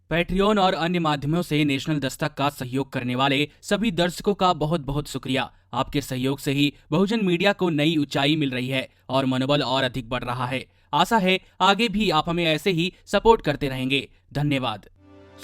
Patreon और अन्य माध्यमों से नेशनल दस्तक का सहयोग करने वाले सभी दर्शकों का बहुत बहुत शुक्रिया। आपके सहयोग से ही बहुजन मीडिया को नई ऊंचाई मिल रही है और मनोबल और अधिक बढ़ रहा है। आशा है आगे भी आप हमें ऐसे ही सपोर्ट करते रहेंगे। धन्यवाद।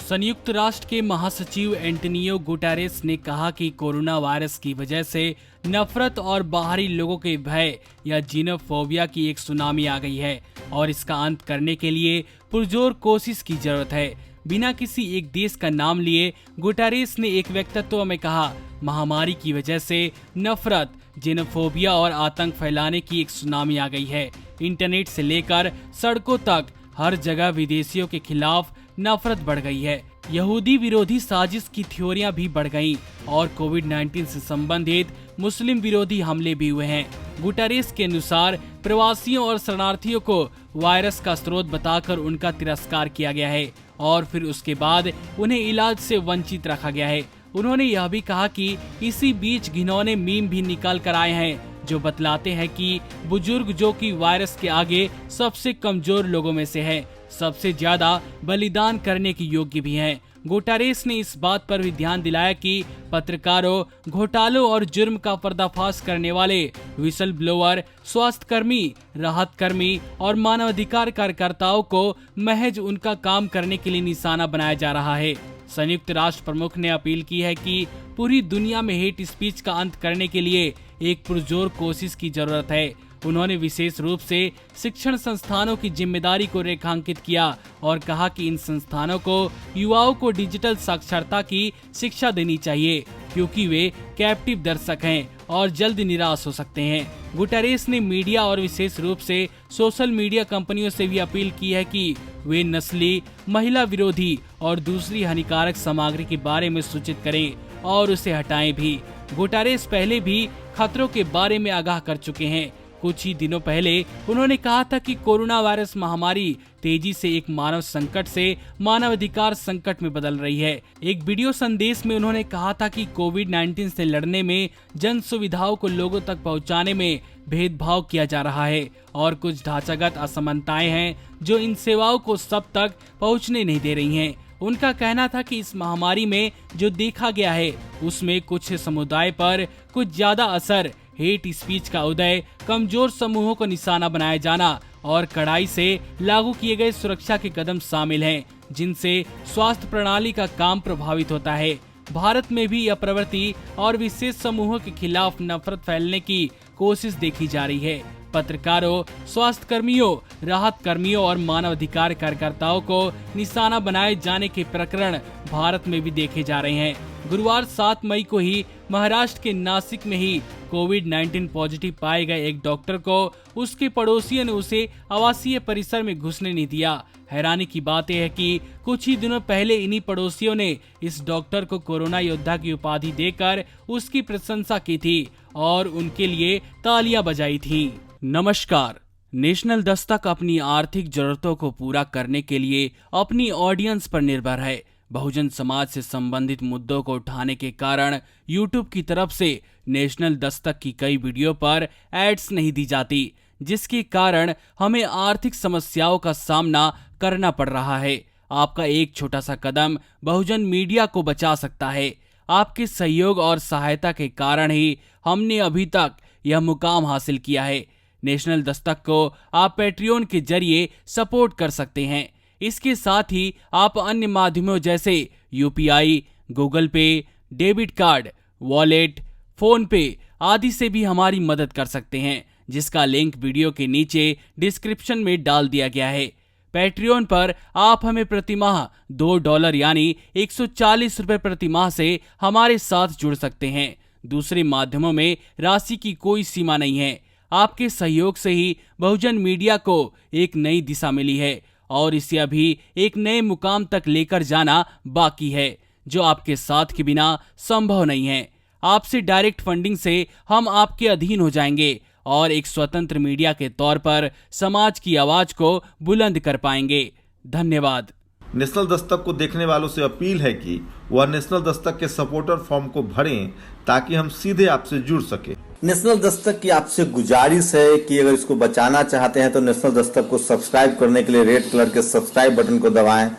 संयुक्त राष्ट्र के महासचिव एंटोनियो गुटेरेस ने कहा कि कोरोना वायरस की वजह से नफरत और बाहरी लोगों के भय या जीनोफोबिया की एक सुनामी आ गई है और इसका अंत करने के लिए पुरजोर कोशिश की जरूरत है। बिना किसी एक देश का नाम लिए गुटेरेस ने एक वक्तव्य में कहा, महामारी की वजह से नफरत, जीनोफोबिया और आतंक फैलाने की एक सुनामी आ गई है। इंटरनेट से लेकर सड़कों तक हर जगह विदेशियों के खिलाफ नफरत बढ़ गई है। यहूदी विरोधी साजिश की थ्योरियां भी बढ़ गईं और कोविड-19 से संबंधित मुस्लिम विरोधी हमले भी हुए हैं। गुटेरेस के अनुसार प्रवासियों और शरणार्थियों को वायरस का स्रोत बताकर उनका तिरस्कार किया गया है और फिर उसके बाद उन्हें इलाज से वंचित रखा गया है। उन्होंने यह भी कहा कि इसी बीच घिनौने मीम भी निकाल कर आए हैं जो बतलाते हैं कि बुजुर्ग, जो कि वायरस के आगे सबसे कमजोर लोगों में से है, सबसे ज्यादा बलिदान करने के योग्य भी हैं। गुटेरेस ने इस बात पर भी ध्यान दिलाया कि पत्रकारों, घोटालों और जुर्म का पर्दाफाश करने वाले विसल ब्लोअर, स्वास्थ्य कर्मी, राहत कर्मी और मानवाधिकार कार्यकर्ताओं को महज उनका काम करने के लिए निशाना बनाया जा रहा है। संयुक्त राष्ट्र प्रमुख ने अपील की है कि पूरी दुनिया में हेट स्पीच का अंत करने के लिए एक पुरजोर कोशिश की जरूरत है। उन्होंने विशेष रूप से शिक्षण संस्थानों की जिम्मेदारी को रेखांकित किया और कहा कि इन संस्थानों को युवाओं को डिजिटल साक्षरता की शिक्षा देनी चाहिए क्योंकि वे कैप्टिव दर्शक हैं और जल्द निराश हो सकते हैं। गुटेरेस ने मीडिया और विशेष रूप से सोशल मीडिया कंपनियों से भी अपील की है कि वे नस्ली, महिला विरोधी और दूसरी हानिकारक सामग्री के बारे में सूचित करें और उसे हटाएं भी। गुटेरेस पहले भी खतरों के बारे में आगाह कर चुके हैं। कुछ ही दिनों पहले उन्होंने कहा था कि कोरोना वायरस महामारी तेजी से एक मानव संकट से मानवाधिकार संकट में बदल रही है। एक वीडियो संदेश में उन्होंने कहा था कि कोविड-19 से लड़ने में जन सुविधाओं को लोगों तक पहुंचाने में भेदभाव किया जा रहा है और कुछ ढांचागत असमानताएं हैं जो इन सेवाओं को सब तक पहुंचने नहीं दे रही हैं। उनका कहना था कि इस महामारी में जो देखा गया है उसमें कुछ समुदाय पर कुछ ज्यादा असर, हेट स्पीच का उदय, कमजोर समूहों को निशाना बनाया जाना और कड़ाई से लागू किए गए सुरक्षा के कदम शामिल हैं जिनसे स्वास्थ्य प्रणाली का काम प्रभावित होता है। भारत में भी यह प्रवृत्ति और विशेष समूहों के खिलाफ नफरत फैलने की कोशिश देखी जा रही है। पत्रकारों, स्वास्थ्य कर्मियों, राहत कर्मियों और मानवाधिकार कार्यकर्ताओं को निशाना बनाए जाने के प्रकरण भारत में भी देखे जा रहे हैं। गुरुवार 7 मई को ही महाराष्ट्र के नासिक में ही कोविड-19 पॉजिटिव पाए गए एक डॉक्टर को उसके पड़ोसियों ने उसे आवासीय परिसर में घुसने नहीं दिया। हैरानी की बात यह है कि कुछ ही दिनों पहले इन्हीं पड़ोसियों ने इस डॉक्टर को कोरोना योद्धा की उपाधि देकर उसकी प्रशंसा की थी और उनके लिए तालियां बजाई थी। नमस्कार। नेशनल दस्तक अपनी आर्थिक जरूरतों को पूरा करने के लिए अपनी ऑडियंस पर निर्भर है। बहुजन समाज से संबंधित मुद्दों को उठाने के कारण यूट्यूब की तरफ से नेशनल दस्तक की कई वीडियो पर एड्स नहीं दी जाती, जिसके कारण हमें आर्थिक समस्याओं का सामना करना पड़ रहा है। आपका एक छोटा सा कदम बहुजन मीडिया को बचा सकता है। आपके सहयोग और सहायता के कारण ही हमने अभी तक यह मुकाम हासिल किया है। नेशनल दस्तक को आप पैट्रियन के जरिए सपोर्ट कर सकते हैं। इसके साथ ही आप अन्य माध्यमों जैसे यूपीआई, गूगल पे, डेबिट कार्ड, वॉलेट, फोन पे आदि से भी हमारी मदद कर सकते हैं, जिसका लिंक वीडियो के नीचे डिस्क्रिप्शन में डाल दिया गया है। पैट्रियन पर आप हमें प्रतिमाह $2 यानी 140 रुपए प्रतिमाह से हमारे साथ जुड़ सकते हैं। दूसरे माध्यमों में राशि की कोई सीमा नहीं है। आपके सहयोग से ही बहुजन मीडिया को एक नई दिशा मिली है और इसे अभी एक नए मुकाम तक लेकर जाना बाकी है, जो आपके साथ के बिना संभव नहीं है। आपसे डायरेक्ट फंडिंग से हम आपके अधीन हो जाएंगे और एक स्वतंत्र मीडिया के तौर पर समाज की आवाज को बुलंद कर पाएंगे। धन्यवाद। नेशनल दस्तक को देखने वालों से अपील है कि वह नेशनल दस्तक के सपोर्टर फॉर्म को भरें ताकि हम सीधे आपसे जुड़ सके। नेशनल दस्तक की आपसे गुजारिश है कि अगर इसको बचाना चाहते हैं तो नेशनल दस्तक को सब्सक्राइब करने के लिए रेड कलर के सब्सक्राइब बटन को दबाएं,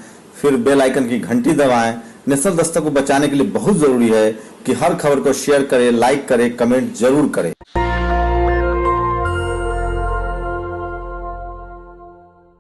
फिर बेल आइकन की घंटी दबाएं। नेशनल दस्तक को बचाने के लिए बहुत जरूरी है कि हर खबर को शेयर करें, लाइक करें, कमेंट जरूर करें।